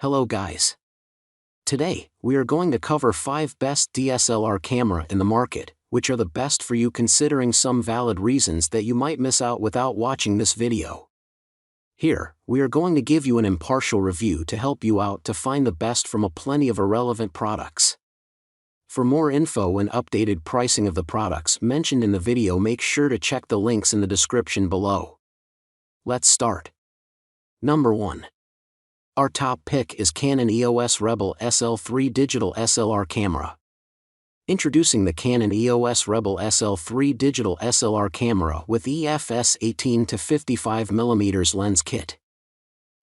Hello guys. Today, we are going to cover 5 best DSLR camera in the market, which are the best for you considering some valid reasons that you might miss out without watching this video. Here, we are going to give you an impartial review to help you out to find the best from a plenty of irrelevant products. For more info and updated pricing of the products mentioned in the video, make sure to check the links in the description below. Let's start. Number 1. Our top pick is Canon EOS Rebel SL3 Digital SLR camera. Introducing the Canon EOS Rebel SL3 Digital SLR camera with EFS 18 to 55mm lens kit.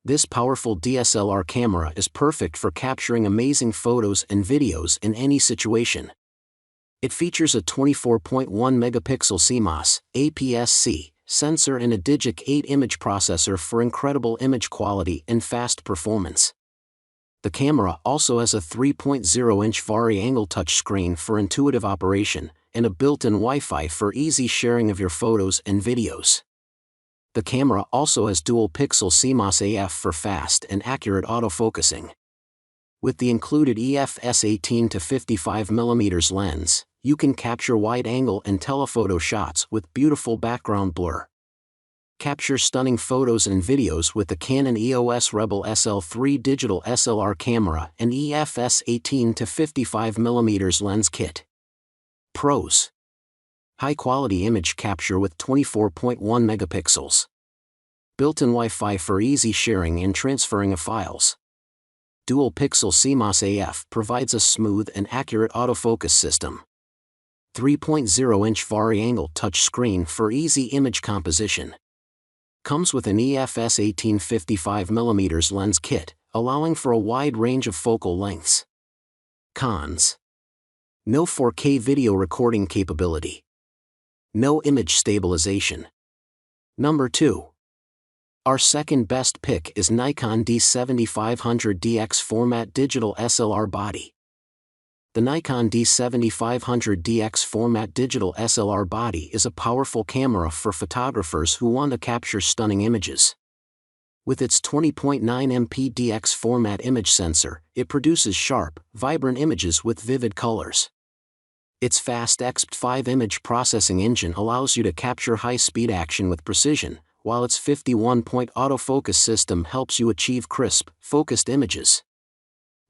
This powerful DSLR camera is perfect for capturing amazing photos and videos in any situation. It features a 24.1 megapixel CMOS, APS-C, sensor and a Digic 8 image processor for incredible image quality and fast performance. The camera also has a 3.0-inch vari-angle touchscreen for intuitive operation, and a built-in Wi-Fi for easy sharing of your photos and videos. The camera also has dual-pixel CMOS AF for fast and accurate autofocusing. With the included EFS 18 to 55mm lens, you can capture wide-angle and telephoto shots with beautiful background blur. Capture stunning photos and videos with the Canon EOS Rebel SL3 Digital SLR camera and EFS 18 to 55mm lens kit. Pros: high-quality image capture with 24.1 megapixels. Built-in Wi-Fi for easy sharing and transferring of files. Dual-pixel CMOS AF provides a smooth and accurate autofocus system. 3.0-inch vari-angle touchscreen for easy image composition. Comes with an EFS 18 55mm lens kit, allowing for a wide range of focal lengths. Cons: no 4K video recording capability. No image stabilization. Number 2. Our second best pick is Nikon D7500 DX format Digital SLR Body. The Nikon D7500 DX format Digital SLR Body is a powerful camera for photographers who want to capture stunning images. With its 20.9 MP DX format image sensor, it produces sharp, vibrant images with vivid colors. Its fast XP5 image processing engine allows you to capture high-speed action with precision, while its 51-point autofocus system helps you achieve crisp, focused images.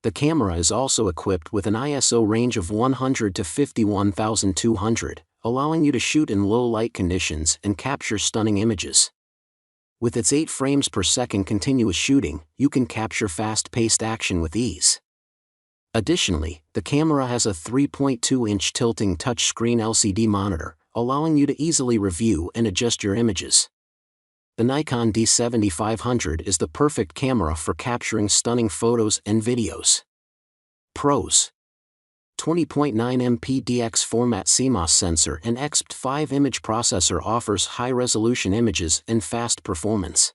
The camera is also equipped with an ISO range of 100 to 51,200, allowing you to shoot in low light conditions and capture stunning images. With its 8 frames per second continuous shooting, you can capture fast-paced action with ease. Additionally, the camera has a 3.2-inch tilting touchscreen LCD monitor, allowing you to easily review and adjust your images. The Nikon D7500 is the perfect camera for capturing stunning photos and videos. Pros: 20.9 MP DX format CMOS sensor and XP5 image processor offers high-resolution images and fast performance.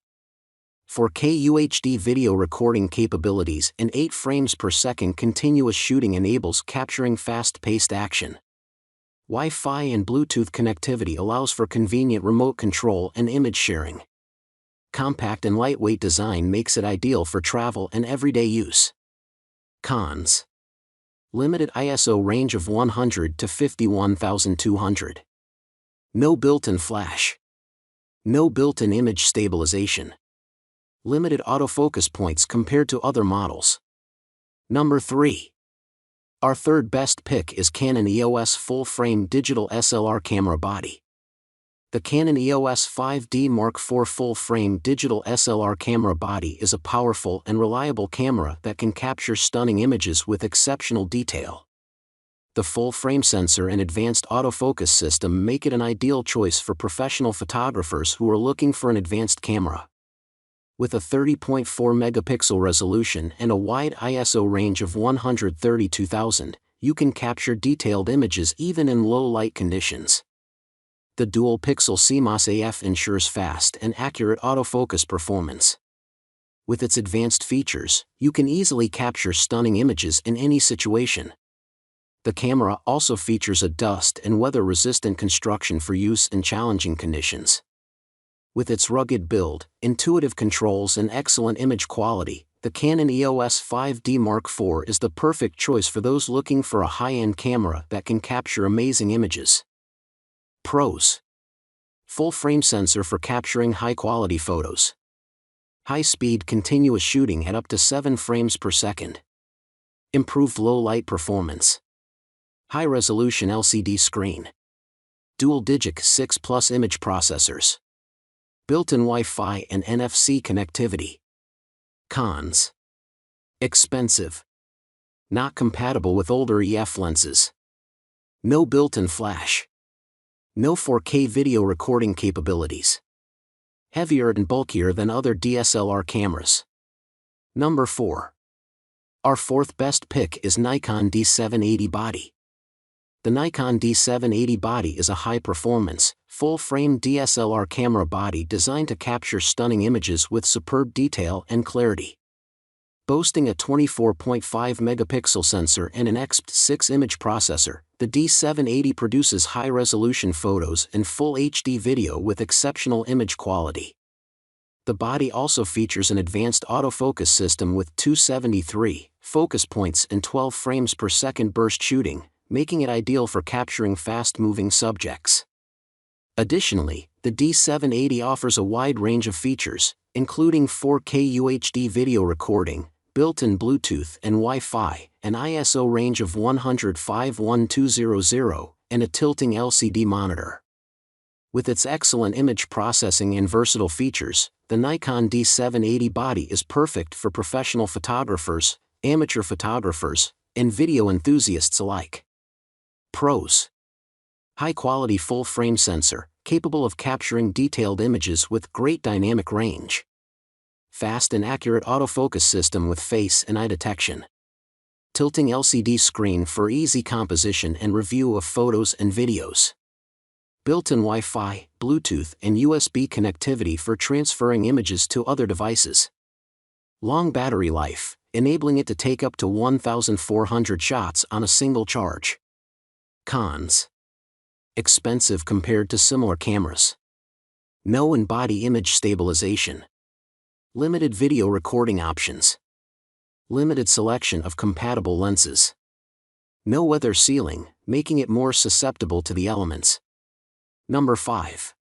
4K UHD video recording capabilities and 8 frames per second continuous shooting enables capturing fast-paced action. Wi-Fi and Bluetooth connectivity allows for convenient remote control and image sharing. Compact and lightweight design makes it ideal for travel and everyday use. Cons: limited ISO range of 100 to 51,200. No built-in flash. No built-in image stabilization. Limited autofocus points compared to other models. Number 3. Our third best pick is Canon EOS full-frame digital SLR camera body. The Canon EOS 5D Mark IV full-frame digital SLR camera body is a powerful and reliable camera that can capture stunning images with exceptional detail. The full-frame sensor and advanced autofocus system make it an ideal choice for professional photographers who are looking for an advanced camera. With a 30.4 megapixel resolution and a wide ISO range of 132,000, you can capture detailed images even in low-light conditions. The dual-pixel CMOS AF ensures fast and accurate autofocus performance. With its advanced features, you can easily capture stunning images in any situation. The camera also features a dust and weather-resistant construction for use in challenging conditions. With its rugged build, intuitive controls and excellent image quality, The Canon EOS 5D Mark IV is the perfect choice for those looking for a high-end camera that can capture amazing images. Pros: full-frame sensor for capturing high-quality photos. High-speed continuous shooting at up to 7 frames per second. Improved low-light performance. High-resolution LCD screen. Dual-digit 6+ image processors. Built-in Wi-Fi and NFC connectivity. Cons: expensive. Not compatible with older EF lenses. No built-in flash. No 4K video recording capabilities. Heavier and bulkier than other DSLR cameras. Number 4. Our fourth best pick is Nikon D780 Body. The Nikon D780 Body is a high-performance, full-frame DSLR camera body designed to capture stunning images with superb detail and clarity. Boasting a 24.5-megapixel sensor and an XP6 image processor, the D780 produces high-resolution photos and full HD video with exceptional image quality. The body also features an advanced autofocus system with 273 focus points and 12 frames per second burst shooting, making it ideal for capturing fast-moving subjects. Additionally, the D780 offers a wide range of features, including 4K UHD video recording, built-in Bluetooth and Wi-Fi, an ISO range of 105.1200, and a tilting LCD monitor. With its excellent image processing and versatile features, the Nikon D780 Body is perfect for professional photographers, amateur photographers, and video enthusiasts alike. Pros: high-quality full-frame sensor, capable of capturing detailed images with great dynamic range. Fast and accurate autofocus system with face and eye detection. Tilting LCD screen for easy composition and review of photos and videos. Built-in Wi-Fi, Bluetooth and USB connectivity for transferring images to other devices. Long battery life, enabling it to take up to 1,400 shots on a single charge. Cons: expensive compared to similar cameras. No in-body image stabilization. Limited video recording options. Limited selection of compatible lenses. No weather sealing, making it more susceptible to the elements. Number 5.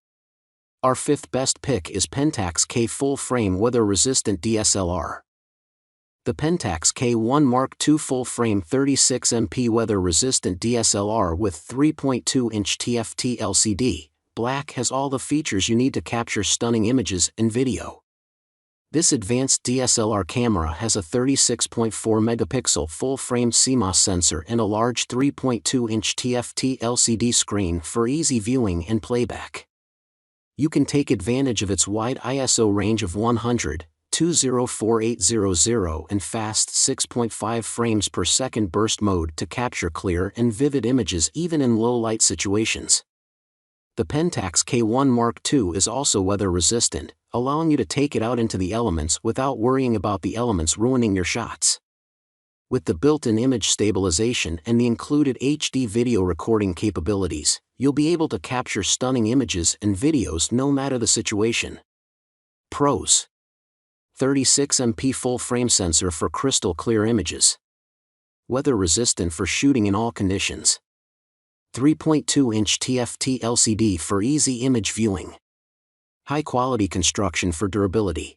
Our fifth best pick is Pentax K full-frame weather-resistant DSLR. The Pentax K1 Mark II full-frame 36MP weather-resistant DSLR with 3.2-inch TFT LCD, black has all the features you need to capture stunning images and video. This advanced DSLR camera has a 36.4-megapixel full-frame CMOS sensor and a large 3.2-inch TFT LCD screen for easy viewing and playback. You can take advantage of its wide ISO range of 100/204800 and fast 6.5 frames per second burst mode to capture clear and vivid images even in low-light situations. The Pentax K1 Mark II is also weather-resistant, allowing you to take it out into the elements without worrying about the elements ruining your shots. With the built-in image stabilization and the included HD video recording capabilities, you'll be able to capture stunning images and videos no matter the situation. Pros: 36MP full-frame sensor for crystal clear images. Weather-resistant for shooting in all conditions. 3.2-inch TFT LCD for easy image viewing. High-quality construction for durability.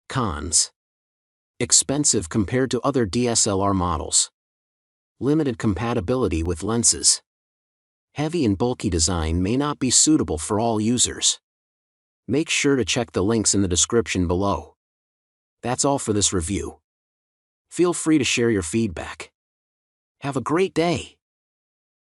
Cons: expensive compared to other DSLR models. Limited compatibility with lenses. Heavy and bulky design may not be suitable for all users. Make sure to check the links in the description below. That's all for this review. Feel free to share your feedback. Have a great day!